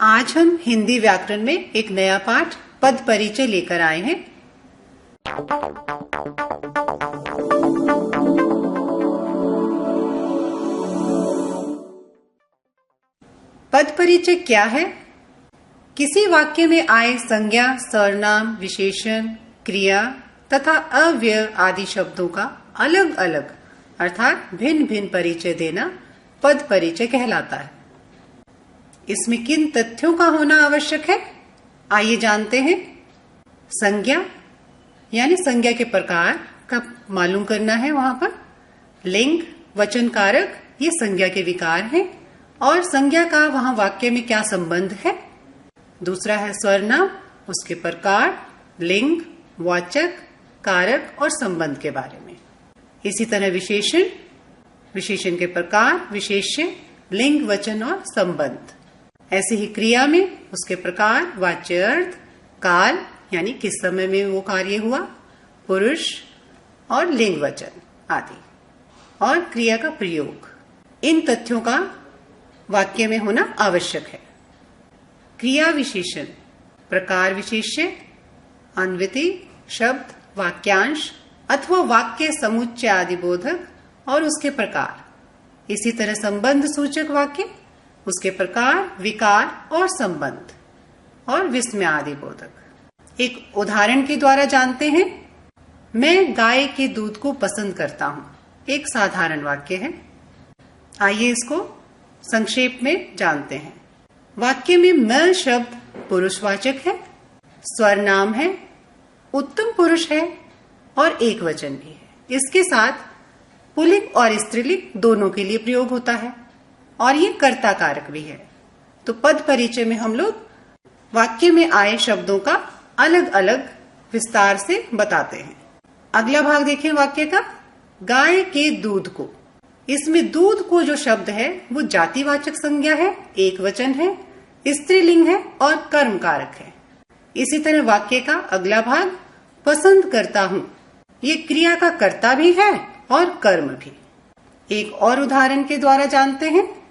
आज हम हिंदी व्याकरण में एक नया पाठ पद परिचय लेकर आए हैं। पद परिचय क्या है? किसी वाक्य में आए संज्ञा, सर्वनाम, विशेषण, क्रिया तथा अव्यय आदि शब्दों का अलग अलग अर्थात भिन्न भिन्न परिचय देना पद परिचय कहलाता है। इसमें किन तथ्यों का होना आवश्यक है, आइए जानते हैं। संज्ञा यानी संज्ञा के प्रकार का मालूम करना है। वहां पर लिंग, वचन, कारक ये संज्ञा के विकार हैं और संज्ञा का वहां वाक्य में क्या संबंध है। दूसरा है सर्वनाम, उसके प्रकार, लिंग, वाचक, कारक और संबंध के बारे में। इसी तरह विशेषण, विशेषण के प्रकार, विशेष्य, लिंग, वचन और संबंध। ऐसे ही क्रिया में उसके प्रकार, वाच्य अर्थ, काल यानी किस समय में वो कार्य हुआ, पुरुष और लिंग, वचन आदि और क्रिया का प्रयोग। इन तथ्यों का वाक्य में होना आवश्यक है। क्रिया विशेषण, प्रकार विशेष्य, अन्वृत्ति, शब्द, वाक्यांश अथवा वाक्य समुच्चय आदि बोधक और उसके प्रकार। इसी तरह संबंध सूचक वाक्य, उसके प्रकार, विकार और संबंध और विस्मय आदि बोधक। एक उदाहरण के द्वारा जानते हैं। मैं गाय के दूध को पसंद करता हूं, एक साधारण वाक्य है। आइए इसको संक्षेप में जानते हैं। वाक्य में मैं शब्द पुरुषवाचक है, सर्वनाम है, उत्तम पुरुष है और एक वचन भी है। इसके साथ पुल्लिंग और स्त्रीलिंग दोनों के लिए प्रयोग होता है और ये कर्ता कारक भी है। तो पद परिचय में हम लोग वाक्य में आए शब्दों का अलग अलग विस्तार से बताते हैं। अगला भाग देखें वाक्य का, गाय के दूध को। इसमें दूध को जो शब्द है वो जातिवाचक संज्ञा है, एक वचन है, स्त्रीलिंग है और कर्म कारक है। इसी तरह वाक्य का अगला भाग, पसंद करता हूं, ये क्रिया का कर्ता भी है और कर्म भी। एक और उदाहरण के द्वारा जानते हैं।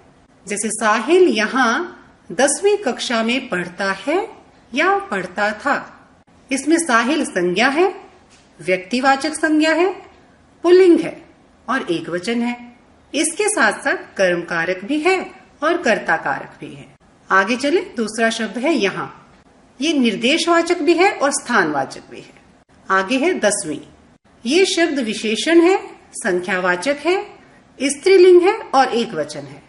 जैसे साहिल यहाँ 10वीं कक्षा में पढ़ता है या पढ़ता था। इसमें साहिल संज्ञा है, व्यक्तिवाचक संज्ञा है, पुल्लिंग है और एक वचन है। इसके साथ साथ कर्म कारक भी है और कर्ता कारक भी है। आगे चले, दूसरा शब्द है यहाँ। ये निर्देशवाचक भी है और स्थानवाचक भी है। आगे है 10वीं। ये शब्द विशेषण है, संख्यावाचक है, स्त्रीलिंग है और एक वचन है।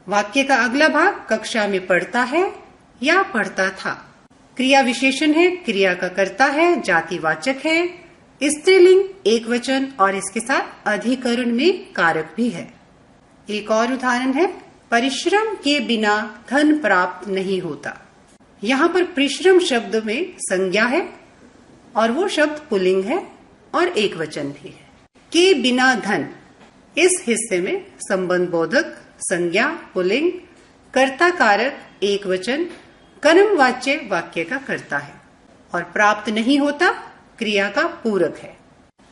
वाक्य का अगला भाग, कक्षा में पढ़ता है या पढ़ता था। क्रिया विशेषण है, क्रिया का कर्ता है, जातिवाचक है, स्त्रीलिंग, एक वचन और इसके साथ अधिकरण में कारक भी है। एक और उदाहरण है, परिश्रम के बिना धन प्राप्त नहीं होता। यहाँ पर परिश्रम शब्द में संज्ञा है और वो शब्द पुल्लिंग है और एक वचन भी है। के बिना धन, इस हिस्से में संबंध बोधक, संज्ञा, पुल्लिंग, कर्ता कारक, एक वचन, कर्म वाच्य वाक्य का कर्ता है और प्राप्त नहीं होता क्रिया का पूरक है।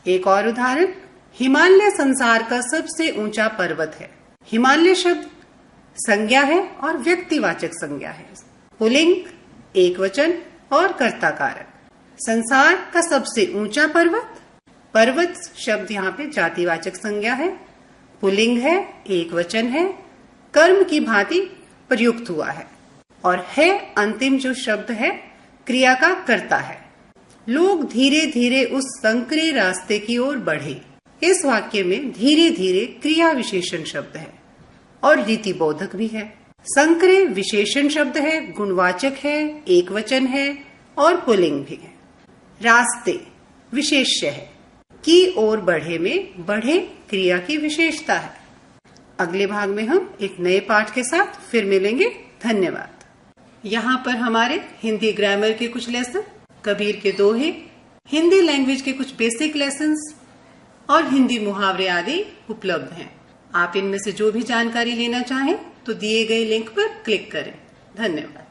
एक और उदाहरण, हिमालय संसार का सबसे ऊंचा पर्वत है। हिमालय शब्द संज्ञा है और व्यक्तिवाचक संज्ञा है, पुल्लिंग, एक वचन और कर्ता कारक। संसार का सबसे ऊंचा पर्वत, पर्वत शब्द यहाँ पे जातिवाचक संज्ञा है, पुल्लिंग है, एक वचन है, कर्म की भांति प्रयुक्त हुआ है और है अंतिम जो शब्द है क्रिया का कर्ता है। लोग धीरे धीरे उस संकरे रास्ते की ओर बढ़े। इस वाक्य में धीरे धीरे क्रिया विशेषण शब्द है और रीति बोधक भी है। संकरे विशेषण शब्द है, गुणवाचक है, एक वचन है और पुल्लिंग भी है। रास्ते विशेष्य है, की ओर बढ़े में बढ़े क्रिया की विशेषता है। अगले भाग में हम एक नए पाठ के साथ फिर मिलेंगे। धन्यवाद। यहाँ पर हमारे हिंदी ग्रामर के कुछ लेसन, कबीर के दोहे, हिंदी लैंग्वेज के कुछ बेसिक लेसन्स और हिंदी मुहावरे आदि उपलब्ध हैं। आप इनमें से जो भी जानकारी लेना चाहें तो दिए गए लिंक पर क्लिक करें। धन्यवाद।